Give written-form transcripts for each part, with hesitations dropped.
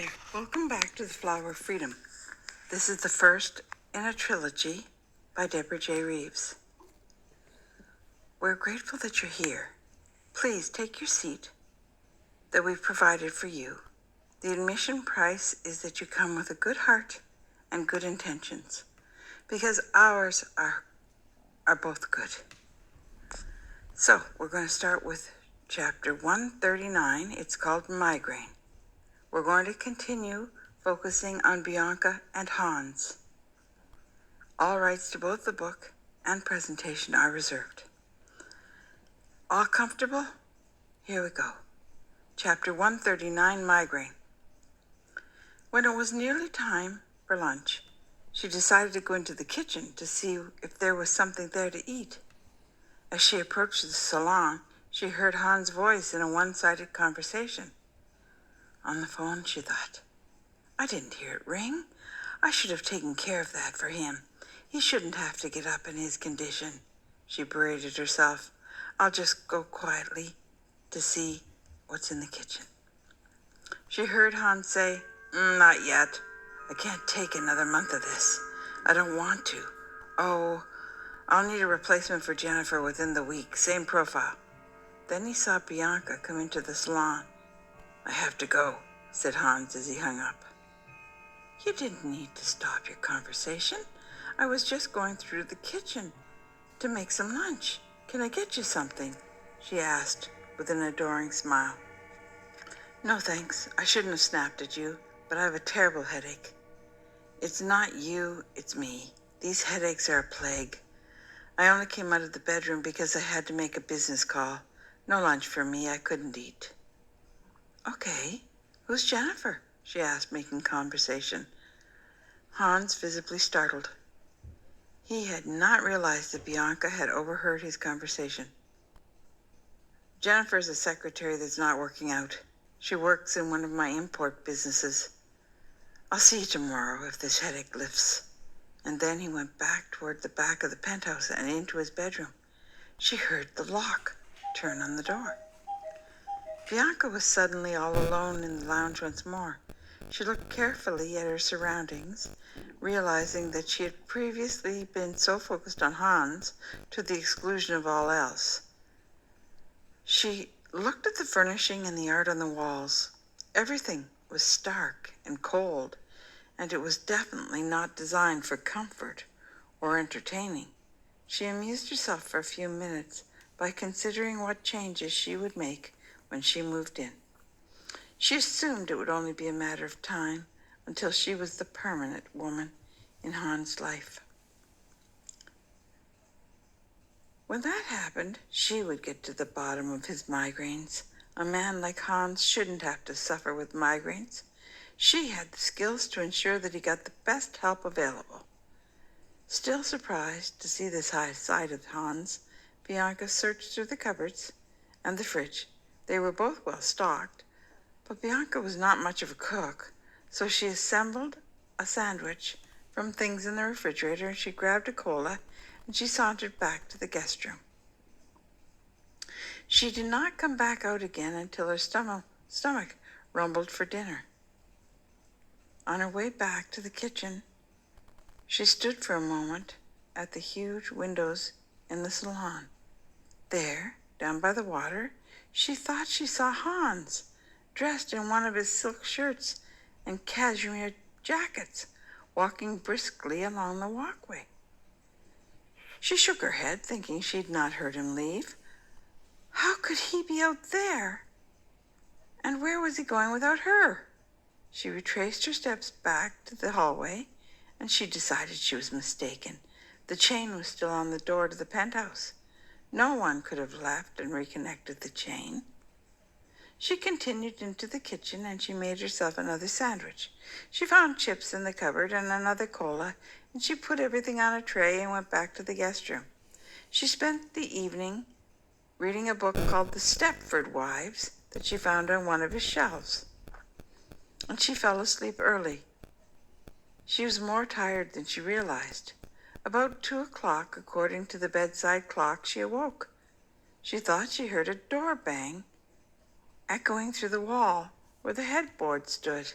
there. Welcome back to The Flower of Freedom. This is the first in a trilogy by Deborah J. Reeves. We're grateful that you're here. Please take your seat that we've provided for you. The admission price is that you come with a good heart and good intentions, because ours are both good. So we're going to start with chapter 139. It's called Migraine. We're going to continue focusing on Bianca and Hans. All rights to both the book and presentation are reserved. All comfortable? Here we go. Chapter 139, Migraine. When it was nearly time for lunch, she decided to go into the kitchen to see if there was something there to eat. As she approached the salon, she heard Hans' voice in a one-sided conversation. On the phone, she thought, I didn't hear it ring. I should have taken care of that for him. He shouldn't have to get up in his condition. She berated herself. I'll just go quietly to see what's in the kitchen. She heard Hans say, Not yet. I can't take another month of this. I don't want to. Oh, I'll need a replacement for Jennifer within the week. Same profile. Then he saw Bianca come into the salon. I have to go, said Hans as he hung up. You didn't need to stop your conversation. I was just going through the kitchen to make some lunch. Can I get you something? She asked with an adoring smile. No thanks. I shouldn't have snapped at you, but I have a terrible headache. It's not you, it's me. These headaches are a plague. I only came out of the bedroom because I had to make a business call. No lunch for me. I couldn't eat. Okay. Who's Jennifer? She asked, making conversation. Hans visibly startled. He had not realized that Bianca had overheard his conversation. Jennifer is a secretary that's not working out. She works in one of my import businesses. I'll see you tomorrow if this headache lifts. And then he went back toward the back of the penthouse and into his bedroom. She heard the lock turn on the door. Bianca was suddenly all alone in the lounge once more. She looked carefully at her surroundings, realizing that she had previously been so focused on Hans to the exclusion of all else. She looked at the furnishing and the art on the walls. Everything was stark and cold, and it was definitely not designed for comfort or entertaining. She amused herself for a few minutes by considering what changes she would make when she moved in. She assumed it would only be a matter of time until she was the permanent woman in Hans' life. When that happened, she would get to the bottom of his migraines. A man like Hans shouldn't have to suffer with migraines. She had the skills to ensure that he got the best help available. Still surprised to see this high side of Hans, Bianca searched through the cupboards and the fridge. They were both well stocked, but Bianca was not much of a cook, so she assembled a sandwich from things in the refrigerator, and she grabbed a cola, and she sauntered back to the guest room. She did not come back out again until her stomach rumbled for dinner. On her way back to the kitchen, she stood for a moment at the huge windows in the salon. There, down by the water, she thought she saw Hans, dressed in one of his silk shirts and cashmere jackets, walking briskly along the walkway. She shook her head, thinking she'd not heard him leave. How could he be out there? And where was he going without her? She retraced her steps back to the hallway, and she decided she was mistaken. The chain was still on the door to the penthouse. No one could have left and reconnected the chain. She continued into the kitchen, and she made herself another sandwich. She found chips in the cupboard and another cola, and she put everything on a tray and went back to the guest room. She spent the evening reading a book called The Stepford Wives that she found on one of his shelves, and she fell asleep early. She was more tired than she realized. About 2:00, according to the bedside clock, she awoke. She thought she heard a door bang, echoing through the wall where the headboard stood.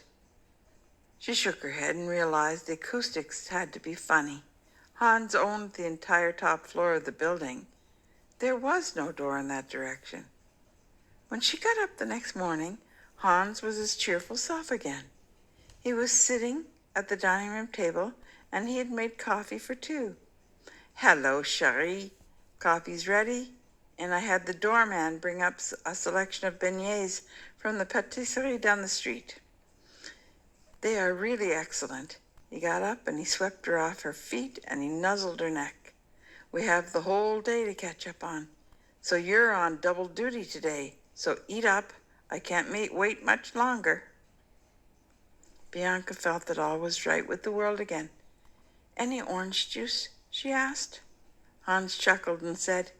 She shook her head and realized the acoustics had to be funny. Hans owned the entire top floor of the building. There was no door in that direction. When she got up the next morning, Hans was his cheerful self again. He was sitting at the dining room table, and he had made coffee for two. "Hello, chérie. Coffee's ready." And I had the doorman bring up a selection of beignets from the patisserie down the street. "They are really excellent." He got up and he swept her off her feet and he nuzzled her neck. "We have the whole day to catch up on. So you're on double duty today. So eat up. I can't wait much longer." Bianca felt that all was right with the world again. "Any orange juice?" she asked. Hans chuckled and said,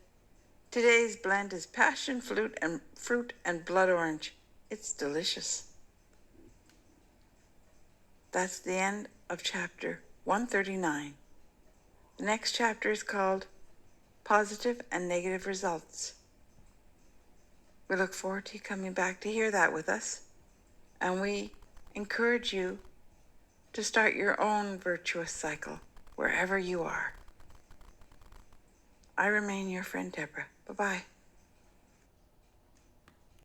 "Today's blend is passion fruit and blood orange. It's delicious." That's the end of chapter 139. The next chapter is called Positive and Negative Results. We look forward to you coming back to hear that with us, and we encourage you to start your own virtuous cycle wherever you are. I remain your friend Deborah. Bye-bye.